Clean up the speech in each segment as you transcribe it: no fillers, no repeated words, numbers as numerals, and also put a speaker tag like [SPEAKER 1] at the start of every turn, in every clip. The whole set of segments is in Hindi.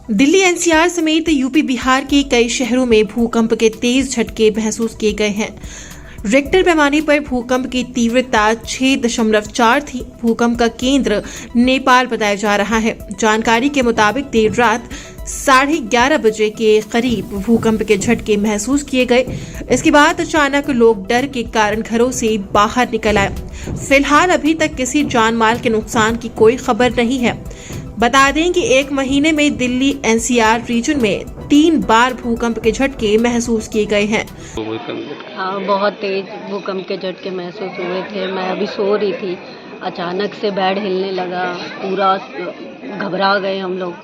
[SPEAKER 1] दिल्ली एनसीआर समेत यूपी बिहार के कई शहरों में भूकंप के तेज झटके महसूस किए गए हैं। रिक्टर पैमाने पर भूकंप की तीव्रता 6.4 थी। भूकंप का केंद्र नेपाल बताया जा रहा है। जानकारी के मुताबिक देर रात 11:30 बजे के करीब भूकंप के झटके महसूस किए गए। इसके बाद अचानक लोग डर के कारण घरों से बाहर निकल आए। फिलहाल अभी तक किसी जान माल के नुकसान की कोई खबर नहीं है। बता दें कि एक महीने में दिल्ली एनसीआर रीजन में 3 बार भूकंप के झटके महसूस किए गए हैं।
[SPEAKER 2] हाँ, बहुत तेज भूकंप के झटके महसूस हुए थे। मैं अभी सो रही थी, अचानक से बेड हिलने लगा, पूरा घबरा गए हम लोग।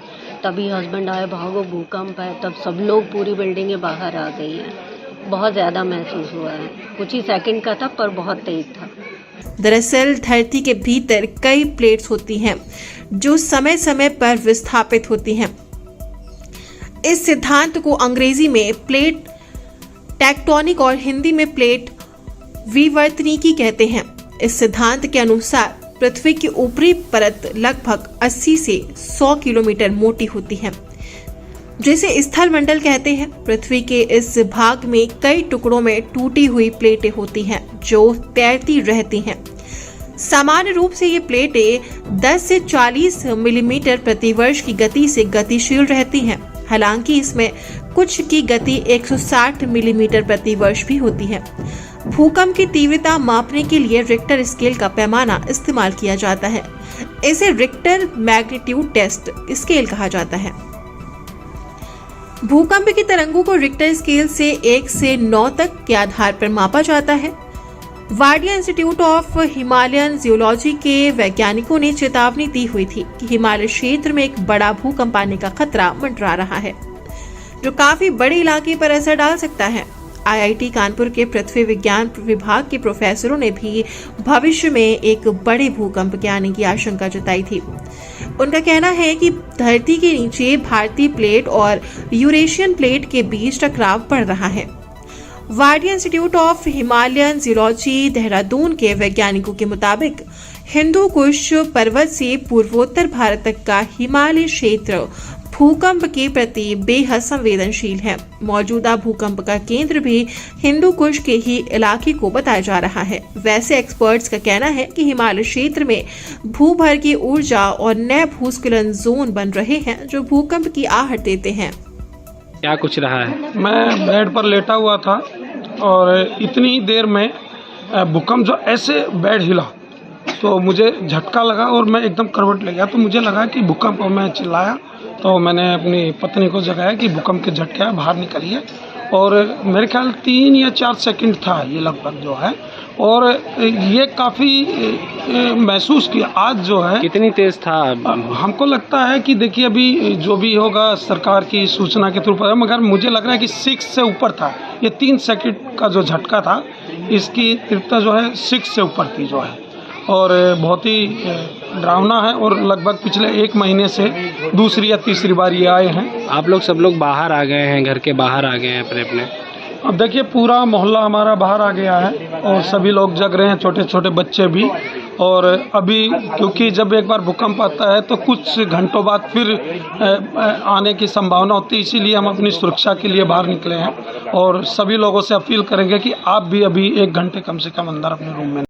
[SPEAKER 2] तभी हस्बैंड आए, भागो भूकंप है। तब सब लोग पूरी बिल्डिंग के बाहर आ गई हैं। बहुत ज़्यादा महसूस हुआ है। कुछ ही सेकंड का था पर बहुत तेज था।
[SPEAKER 1] दरअसल धरती के भीतर कई प्लेट्स होती हैं जो समय समय पर विस्थापित होती हैं। इस सिद्धांत को अंग्रेजी में प्लेट टेक्टोनिक और हिंदी में प्लेट विवर्तनिकी कहते हैं। इस सिद्धांत के अनुसार पृथ्वी की ऊपरी परत लगभग 80 से 100 किलोमीटर मोटी होती है, जिसे स्थल मंडल कहते हैं। पृथ्वी के इस भाग में कई टुकड़ों में टूटी हुई प्लेटें होती हैं जो तैरती रहती हैं। सामान्य रूप से ये प्लेटें 10 से 40 मिलीमीटर प्रति वर्ष की गति से गतिशील रहती हैं। हालांकि इसमें कुछ की गति 160 मिलीमीटर प्रति वर्ष भी होती है। भूकंप की तीव्रता मापने के लिए रिक्टर स्केल का पैमाना इस्तेमाल किया जाता है। इसे रिक्टर मैग्नीट्यूड टेस्ट स्केल कहा जाता है। भूकंप की तरंगों को रिक्टर स्केल से 1 से 9 तक के आधार पर मापा जाता है। Wadia institute of Himalayan geology के वैज्ञानिकों ने चेतावनी दी हुई थी कि हिमालय क्षेत्र में एक बड़ा भूकंप आने का खतरा मंडरा रहा है, जो काफी बड़े इलाके पर असर डाल सकता है। आईआईटी कानपुर के पृथ्वी विज्ञान विभाग के प्रोफेसरों ने भी भविष्य में एक बड़े भूकंप के आने की आशंका जताई थी। उनका कहना है कि धरती के नीचे भारतीय प्लेट और यूरेशियन प्लेट के बीच टकराव बढ़ रहा है। Wadia institute of Himalayan geology Dehradun के वैज्ञानिकों के मुताबिक हिंदू कुश पर्वत से पूर्वोत्तर भारत तक का हिमालय क्षेत्र भूकंप के प्रति बेहद संवेदनशील है। मौजूदा भूकंप का केंद्र भी हिंदू कुश के ही इलाके को बताया जा रहा है। वैसे एक्सपर्ट्स का कहना है कि हिमालय क्षेत्र में भूभर की ऊर्जा और नए भूस्खलन जोन बन रहे हैं जो भूकंप की आहट देते हैं।
[SPEAKER 3] क्या कुछ रहा है?
[SPEAKER 4] मैं बेड पर लेटा हुआ था और इतनी ही देर में भूकंप जो ऐसे बेड हिला तो मुझे झटका लगा और मैं एकदम करवट ले गया। तो मुझे लगा कि भूकंप, और मैं चिल्लाया। तो मैंने अपनी पत्नी को जगाया कि भूकंप के झटके हैं, बाहर निकलिए। और मेरे ख्याल 3 या 4 सेकंड था ये लगभग जो है, और ये काफ़ी महसूस किया। आज जो है
[SPEAKER 3] कितनी तेज था?
[SPEAKER 4] हमको लगता है कि देखिए अभी जो भी होगा सरकार की सूचना के थ्रू पर, मगर मुझे लग रहा है कि 6 से ऊपर था। ये 3 सेकंड का जो झटका था, इसकी तीव्रता जो है 6 से ऊपर थी जो है, और बहुत ही डरावना है। और लगभग पिछले 1 महीने से दूसरी या तीसरी बार ये आए हैं।
[SPEAKER 3] आप लोग सब लोग बाहर आ गए हैं, घर के बाहर आ गए हैं अपने अपने?
[SPEAKER 4] अब देखिए पूरा मोहल्ला हमारा बाहर आ गया है और सभी लोग जग रहे हैं, छोटे छोटे बच्चे भी। और अभी क्योंकि जब एक बार भूकंप आता है तो कुछ घंटों बाद फिर आने की संभावना होती है, इसीलिए हम अपनी सुरक्षा के लिए बाहर निकले हैं। और सभी लोगों से अपील करेंगे कि आप भी अभी 1 घंटे कम से कम अंदर अपने रूम में